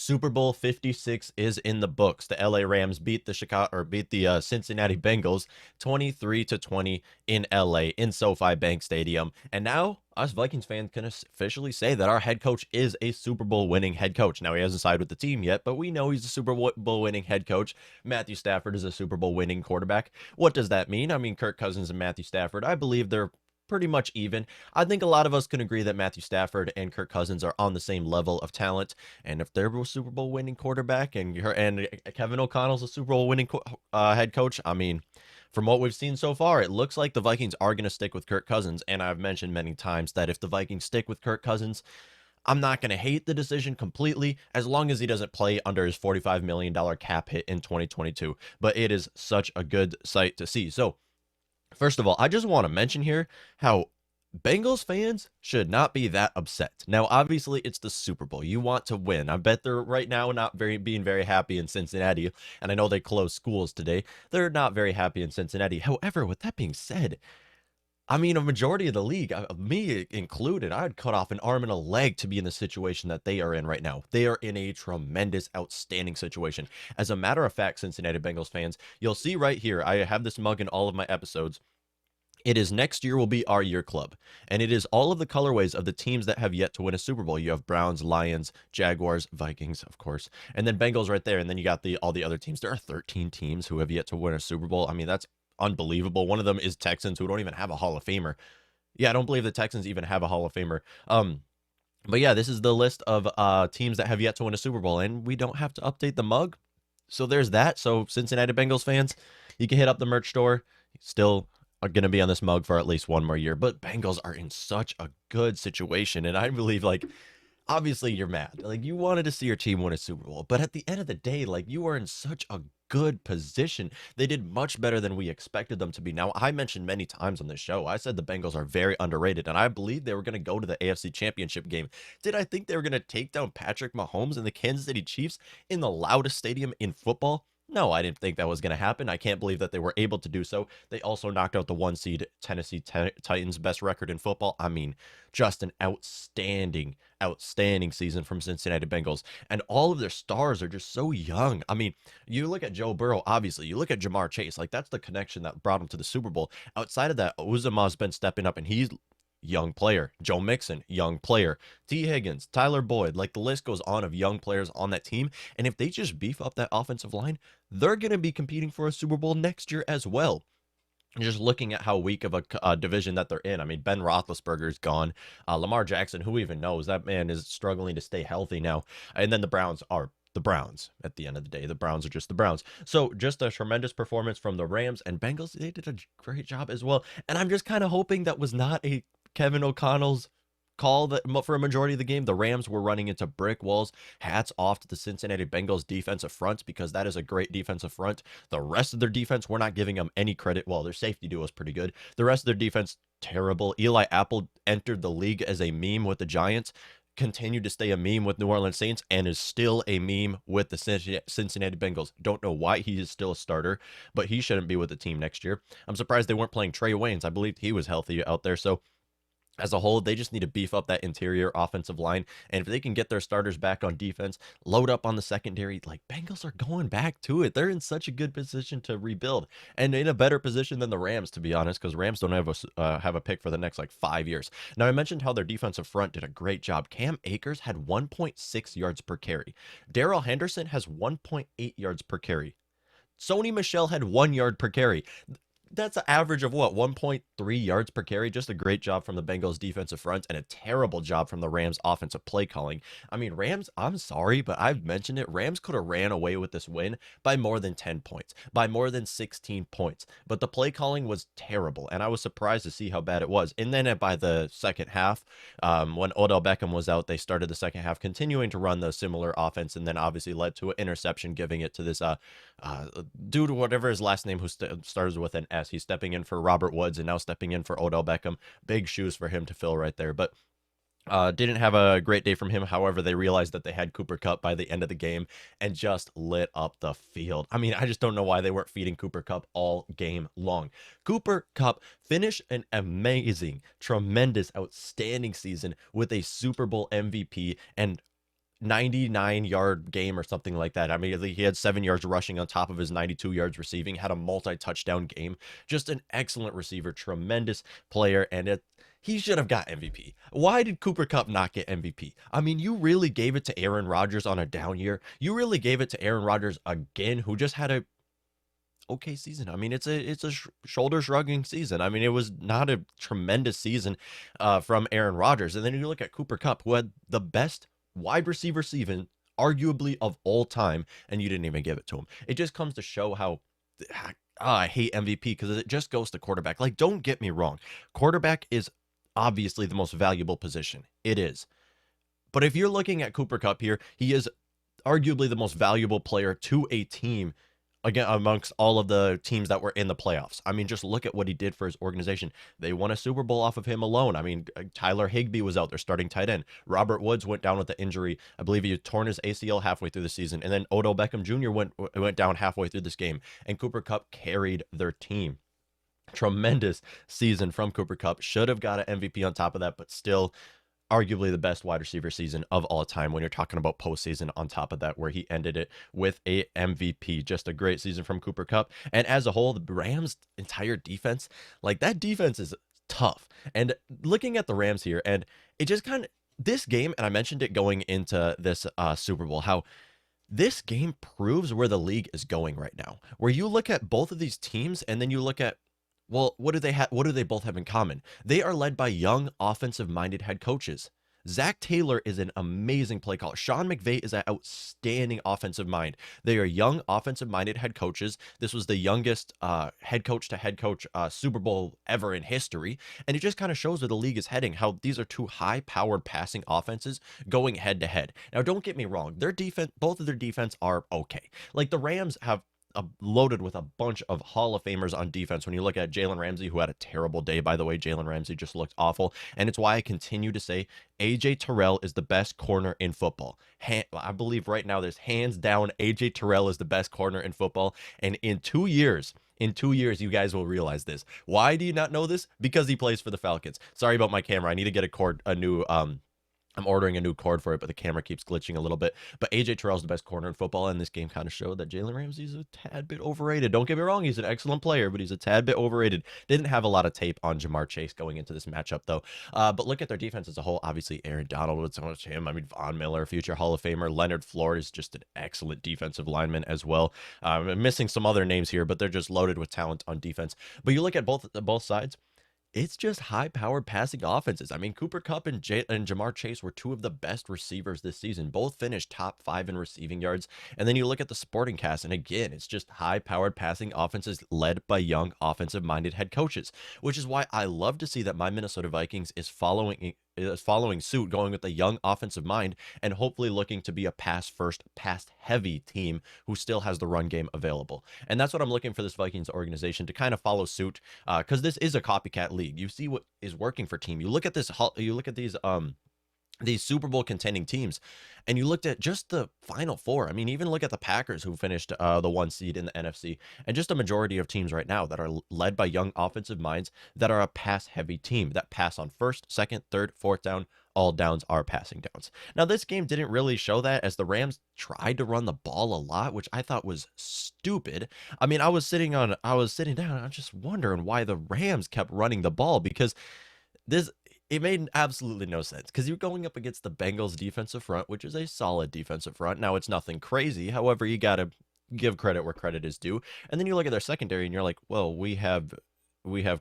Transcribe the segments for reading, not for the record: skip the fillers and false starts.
Super Bowl 56 is in the books. The LA Rams beat the Cincinnati Bengals 23-20 in LA in SoFi Bank Stadium. And now us Vikings fans can officially say that our head coach is a Super Bowl winning head coach. Now he hasn't signed with the team yet, but we know he's a Super Bowl winning head coach. Matthew Stafford is a Super Bowl winning quarterback. What does that mean? I mean, Kirk Cousins and Matthew Stafford, I believe they're pretty much even. I think a lot of us can agree that Matthew Stafford and Kirk Cousins are on the same level of talent. And if they're a Super Bowl winning quarterback and Kevin O'Connell's a Super Bowl winning head coach, I mean, from what we've seen so far, it looks like the Vikings are going to stick with Kirk Cousins. And I've mentioned many times that if the Vikings stick with Kirk Cousins, I'm not going to hate the decision completely as long as he doesn't play under his $45 million cap hit in 2022. But it is such a good sight to see. So, first of all, I just want to mention here how Bengals fans should not be that upset. Now, obviously, it's the Super Bowl. You want to win. I bet they're right now not being very happy in Cincinnati, and I know they closed schools today. They're not very happy in Cincinnati. However, with that being said, I mean, a majority of the league, me included, I'd cut off an arm and a leg to be in the situation that they are in right now. They are in a tremendous, outstanding situation. As a matter of fact, Cincinnati Bengals fans, you'll see right here, I have this mug in all of my episodes. It is next year will be our year club. And it is all of the colorways of the teams that have yet to win a Super Bowl. You have Browns, Lions, Jaguars, Vikings, of course, and then Bengals right there. And then you got all the other teams. There are 13 teams who have yet to win a Super Bowl. I mean, that's unbelievable. One of them is Texans, who don't even have a Hall of Famer. Yeah, I don't believe the Texans even have a Hall of Famer. But yeah, this is the list of teams that have yet to win a Super Bowl, and we don't have to update the mug. So there's that. So Cincinnati Bengals fans, you can hit up the merch store. Still are going to be on this mug for at least one more year. But Bengals are in such a good situation, and I believe obviously you're mad. Like, you wanted to see your team win a Super Bowl, but at the end of the day, like, you are in such a good position. They did much better than we expected them to be. Now, I mentioned many times on this show, I said the Bengals are very underrated, and I believe they were going to go to the AFC Championship game. Did I think they were going to take down Patrick Mahomes and the Kansas City Chiefs in the loudest stadium in football? No, I didn't think that was going to happen. I can't believe that they were able to do so. They also knocked out the one seed Tennessee Titans, best record in football. I mean, just an outstanding, outstanding season from Cincinnati Bengals. And all of their stars are just so young. I mean, you look at Joe Burrow, obviously. You look at Jamar Chase. Like, that's the connection that brought him to the Super Bowl. Outside of that, Uzomah's been stepping up, and he's young player. Joe Mixon, young player. T. Higgins, Tyler Boyd, like, the list goes on of young players on that team. And if they just beef up that offensive line, they're going to be competing for a Super Bowl next year as well. Just looking at how weak of a division that they're in. I mean, Ben Roethlisberger's gone. Lamar Jackson, who even knows? That man is struggling to stay healthy now. And then the Browns are the Browns at the end of the day. The Browns are just the Browns. So just a tremendous performance from the Rams and Bengals. They did a great job as well. And I'm just kind of hoping that was not a Kevin O'Connell's call that for a majority of the game. The Rams were running into brick walls. Hats off to the Cincinnati Bengals defensive front, because that is a great defensive front. The rest of their defense, we're not giving them any credit. Well, their safety duo is pretty good. The rest of their defense, terrible. Eli Apple entered the league as a meme with the Giants, continued to stay a meme with New Orleans Saints, and is still a meme with the Cincinnati Bengals. Don't know why he is still a starter, but he shouldn't be with the team next year. I'm surprised they weren't playing Trey Waynes. I believe he was healthy out there. So as a whole, they just need to beef up that interior offensive line. And if they can get their starters back on defense, load up on the secondary, like, Bengals are going back to it. They're in such a good position to rebuild, and in a better position than the Rams, to be honest, because Rams don't have a pick for the next 5 years. Now, I mentioned how their defensive front did a great job. Cam Akers had 1.6 yards per carry. Darrell Henderson has 1.8 yards per carry. Sony Michel had 1 yard per carry. That's an average of what, 1.3 yards per carry. Just a great job from the Bengals defensive front, and a terrible job from the Rams offensive play calling. I mean, Rams, I'm sorry, but I've mentioned it. Rams could have ran away with this win by more than 10 points, by more than 16 points. But the play calling was terrible, and I was surprised to see how bad it was. And then by the second half, when Odell Beckham was out, they started the second half continuing to run the similar offense, and then obviously led to an interception, giving it to this dude, whatever his last name, who starts with an S. He's stepping in for Robert Woods and now stepping in for Odell Beckham. Big shoes for him to fill right there. But didn't have a great day from him. However, they realized that they had Cooper Kupp by the end of the game and just lit up the field. I mean, I just don't know why they weren't feeding Cooper Kupp all game long. Cooper Kupp finished an amazing, tremendous, outstanding season with a Super Bowl MVP, and 99-yard game or something like that. I mean, he had 7 yards rushing on top of his 92 yards receiving, had a multi-touchdown game. Just an excellent receiver, tremendous player, and he should have got MVP. Why did Cooper Kupp not get MVP? I mean, you really gave it to Aaron Rodgers on a down year. You really gave it to Aaron Rodgers again, who just had a okay season. I mean, it's a shoulder shrugging season. I mean, it was not a tremendous season from Aaron Rodgers. And then you look at Cooper Kupp, who had the best wide receiver season, arguably of all time, and you didn't even give it to him. It just comes to show how I hate MVP because it just goes to quarterback. Like, don't get me wrong, quarterback is obviously the most valuable position. It is. But if you're looking at Cooper Kupp here, he is arguably the most valuable player to a team again amongst all of the teams that were in the playoffs. I mean, just look at what he did for his organization. They won a Super Bowl off of him alone. I mean, Tyler Higbee was out there starting tight end. Robert Woods went down with the injury. I believe he had torn his ACL halfway through the season. And then Odell Beckham Jr. went down halfway through this game. And Cooper Kupp carried their team. Tremendous season from Cooper Kupp. Should have got an MVP on top of that, but still arguably the best wide receiver season of all time when you're talking about postseason on top of that, where he ended it with a MVP. Just a great season from Cooper Kupp. And as a whole, the Rams' entire defense, like that defense is tough. And looking at the Rams here, and it just kind of, this game, and I mentioned it going into this Super Bowl, how this game proves where the league is going right now. Where you look at both of these teams and then you look at, well, what do they have? What do they both have in common? They are led by young, offensive-minded head coaches. Zach Taylor is an amazing play caller. Sean McVay is an outstanding offensive mind. They are young, offensive-minded head coaches. This was the youngest head coach to head coach Super Bowl ever in history, and it just kind of shows where the league is heading. How these are two high-powered passing offenses going head-to-head. Now, don't get me wrong; their defense, both of their defense are okay. Like the Rams have loaded with a bunch of Hall of Famers on defense. When you look at Jalen Ramsey, who had a terrible day, by the way, Jalen Ramsey just looked awful. And it's why I continue to say AJ Terrell is the best corner in football. I believe right now there's hands down AJ Terrell is the best corner in football. And in 2 years, you guys will realize this. Why do you not know this? Because he plays for the Falcons. Sorry about my camera. I need to get a new I'm ordering a new cord for it, but the camera keeps glitching a little bit. But AJ Terrell's the best corner in football, and this game kind of showed that Jalen Ramsey's a tad bit overrated. Don't get me wrong, he's an excellent player, but he's a tad bit overrated. Didn't have a lot of tape on Jamar Chase going into this matchup, though. But look at their defense as a whole. Obviously, Aaron Donald, it's so much him. I mean, Von Miller, future Hall of Famer. Leonard Floyd is just an excellent defensive lineman as well. I'm missing some other names here, but they're just loaded with talent on defense. But you look at both sides, it's just high-powered passing offenses. I mean, Cooper Kupp and Jamar Chase were two of the best receivers this season. Both finished top 5 in receiving yards. And then you look at the supporting cast, and again, it's just high-powered passing offenses led by young, offensive-minded head coaches, which is why I love to see that my Minnesota Vikings is following suit, going with a young offensive mind, and hopefully looking to be a pass-first, pass-heavy team who still has the run game available. And that's what I'm looking for this Vikings organization to kind of follow suit, because this is a copycat league. You see what is working for team. You look at this. You look at these Super Bowl contending teams, and you looked at just the Final Four. I mean, even look at the Packers, who finished the 1 seed in the NFC, and just a majority of teams right now that are led by young offensive minds that are a pass-heavy team that pass on first, second, third, fourth down. All downs are passing downs. Now, this game didn't really show that, as the Rams tried to run the ball a lot, which I thought was stupid. I mean, I was sitting down, and I'm just wondering why the Rams kept running the ball, because it made absolutely no sense, because you're going up against the Bengals defensive front, which is a solid defensive front. Now, it's nothing crazy. However, you got to give credit where credit is due. And then you look at their secondary and you're like, well, we have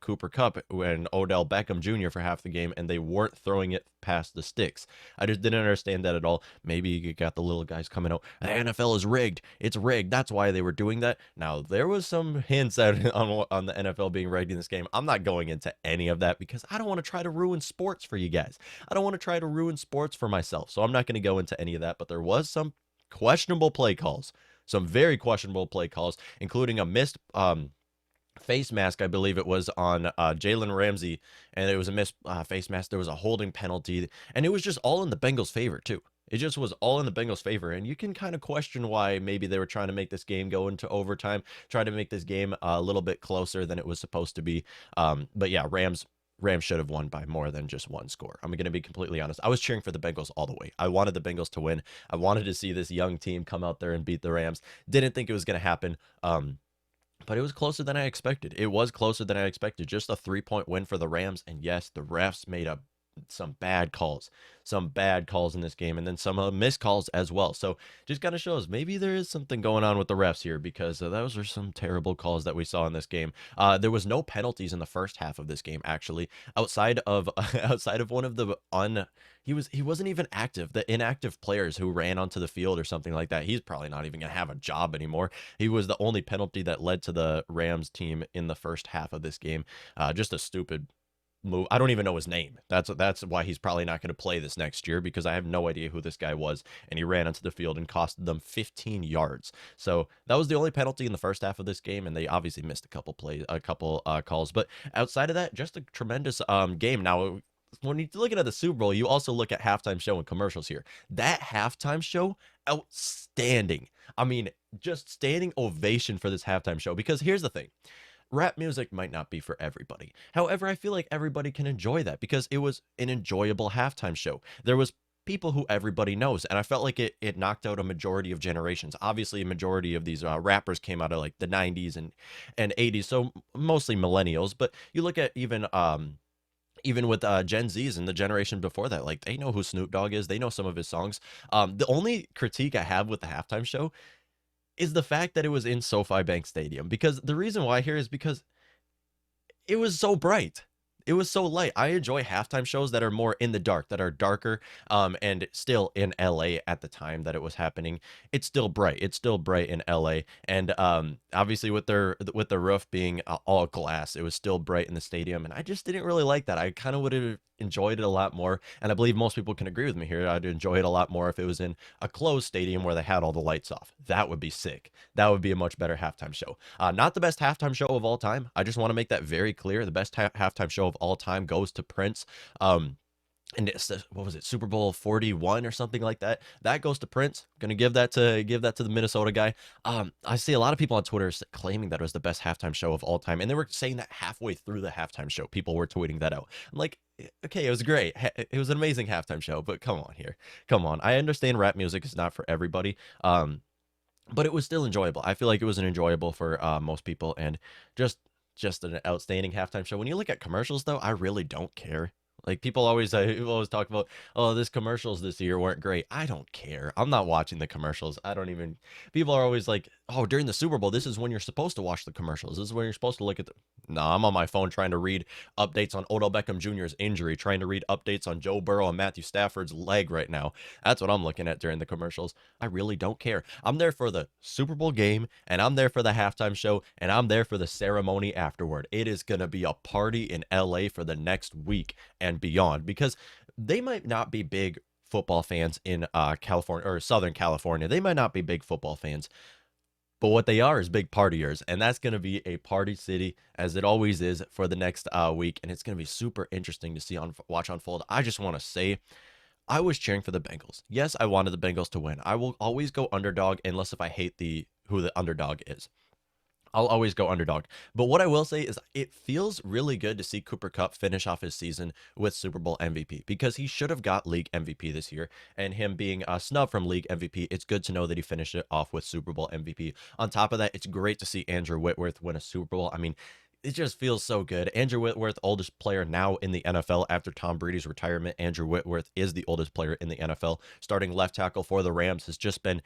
Cooper Kupp and Odell Beckham Jr. for half the game, and they weren't throwing it past the sticks. I just didn't understand that at all. Maybe you got the little guys coming out, the NFL is rigged. It's rigged. That's why they were doing that. Now, there was some hints on the NFL being rigged in this game. I'm not going into any of that because I don't want to try to ruin sports for you guys. I don't want to try to ruin sports for myself. So I'm not going to go into any of that, but there was some questionable play calls, some very questionable play calls, including a missed face mask, I believe it was, on Jalen Ramsey, and it was a missed face mask. There was a holding penalty, and it was just all in the Bengals' favor too. It just was all in the Bengals' favor, and you can kind of question why maybe they were trying to make this game go into overtime, try to make this game a little bit closer than it was supposed to be. But yeah, Rams Rams should have won by more than just one score. I'm going to be completely honest. I was cheering for the Bengals all the way. I wanted the Bengals to win. I wanted to see this young team come out there and beat the Rams. Didn't think it was going to happen. But it was closer than I expected. It was closer than I expected. Just a 3-point win for the Rams. And yes, the refs made some bad calls in this game, and then some missed calls as well. So just kind of shows maybe there is something going on with the refs here, because those are some terrible calls that we saw in this game. There was no penalties in the first half of this game, actually, outside of outside of one of the he wasn't even active. The inactive players who ran onto the field or something like that. He's probably not even gonna have a job anymore. He was the only penalty that led to the Rams team in the first half of this game. Just a stupid move. I don't even know his name. That's why he's probably not going to play this next year, because I have no idea who this guy was, and he ran onto the field and cost them 15 yards. So that was the only penalty in the first half of this game, and they obviously missed a couple calls. But outside of that, just a tremendous game. Now, when you're looking at the Super Bowl, you also look at halftime show and commercials here. That halftime show, outstanding. I mean, just standing ovation for this halftime show, because here's the thing. Rap music might not be for everybody. However, I feel like everybody can enjoy that, because it was an enjoyable halftime show. There was people who everybody knows, and I felt like it knocked out a majority of generations. Obviously, a majority of these rappers came out of like the 90s and 80s, so mostly millennials. But you look at even with Gen Zs and the generation before that, like, they know who Snoop Dogg is. They know some of his songs. The only critique I have with the halftime show is the fact that it was in SoFi Bank Stadium, because the reason why here is because it was so bright. It was so light. I enjoy halftime shows that are more in the dark, that are darker, and still in LA at the time that it was happening. It's still bright. It's still bright in LA, and obviously with the roof being all glass, it was still bright in the stadium, and I just didn't really like that. I kind of would have enjoyed it a lot more, and I believe most people can agree with me here. I'd enjoy it a lot more if it was in a closed stadium where they had all the lights off. That would be sick. That would be a much better halftime show. Not the best halftime show of all time. I just want to make that very clear. The best halftime show of all time goes to Prince. And it's what was it, Super Bowl 41 or something like that? That goes to Prince. Gonna give that to the Minnesota guy. I see a lot of people on Twitter claiming that it was the best halftime show of all time, and they were saying that halfway through the halftime show. People were tweeting that out. I'm like, okay, it was great. It was an amazing halftime show, but come on here, come on. I understand rap music is not for everybody. But it was still enjoyable. I feel like it was an enjoyable for most people, and just an outstanding halftime show. When you look at commercials, though, I really don't care. Like, people always talk about, oh, this commercials this year weren't great. I don't care. I'm not watching the commercials. I don't even. People are always like, oh, during the Super Bowl, this is when you're supposed to watch the commercials. This is when you're supposed to look at the. No, I'm on my phone trying to read updates on Odell Beckham Jr.'s injury, trying to read updates on Joe Burrow and Matthew Stafford's leg right now. That's what I'm looking at during the commercials. I really don't care. I'm there for the Super Bowl game, and I'm there for the halftime show, and I'm there for the ceremony afterward. It is gonna be a party in LA for the next week and beyond, because they might not be big football fans in California or Southern California. They might not be big football fans, but what they are is big partiers, and that's going to be a party city, as it always is, for the next week, and it's going to be super interesting to watch unfold. I just want to say, I was cheering for the Bengals. Yes, I wanted the Bengals to win. I will always go underdog, unless if I hate who the underdog is. I'll always go underdog. But what I will say is it feels really good to see Cooper Kupp finish off his season with Super Bowl MVP, because he should have got league MVP this year. And him being snubbed from league MVP, it's good to know that he finished it off with Super Bowl MVP. On top of that, it's great to see Andrew Whitworth win a Super Bowl. I mean, it just feels so good. Andrew Whitworth, oldest player now in the NFL after Tom Brady's retirement. Andrew Whitworth is the oldest player in the NFL. Starting left tackle for the Rams, has just been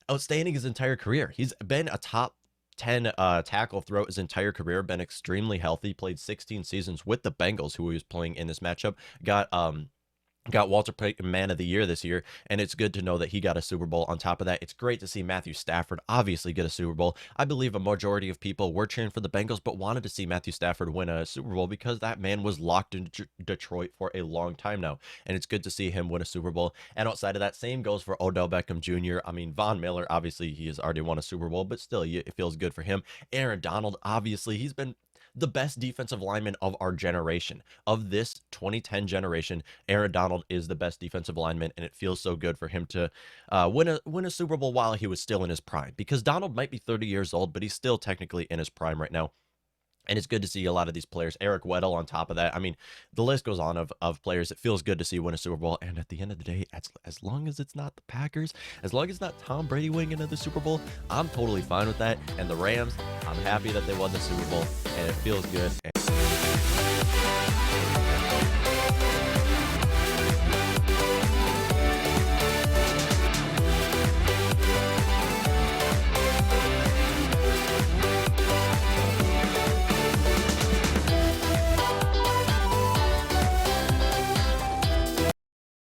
outstanding his entire career. He's been a top 10 tackle throughout his entire career, been extremely healthy, played 16 seasons with the Bengals, who he was playing in this matchup, got Walter Payton Man of the Year this year, and it's good to know that he got a Super Bowl. On top of that, it's great to see Matthew Stafford obviously get a Super Bowl. I believe a majority of people were cheering for the Bengals, but wanted to see Matthew Stafford win a Super Bowl, because that man was locked in Detroit for a long time now, and it's good to see him win a Super Bowl. And outside of that, same goes for Odell Beckham Jr. I mean, Von Miller, obviously he has already won a Super Bowl, but still, it feels good for him. Aaron Donald, obviously, he's been the best defensive lineman of our generation. Of this 2010 generation, Aaron Donald is the best defensive lineman, and it feels so good for him to win a Super Bowl while he was still in his prime, because Donald might be 30 years old, but he's still technically in his prime right now. And it's good to see a lot of these players. Eric Weddle on top of that. I mean, the list goes on of players. It feels good to see win a Super Bowl. And at the end of the day, as long as it's not the Packers, as long as it's not Tom Brady winning another Super Bowl, I'm totally fine with that. And the Rams, I'm happy that they won the Super Bowl, and it feels good.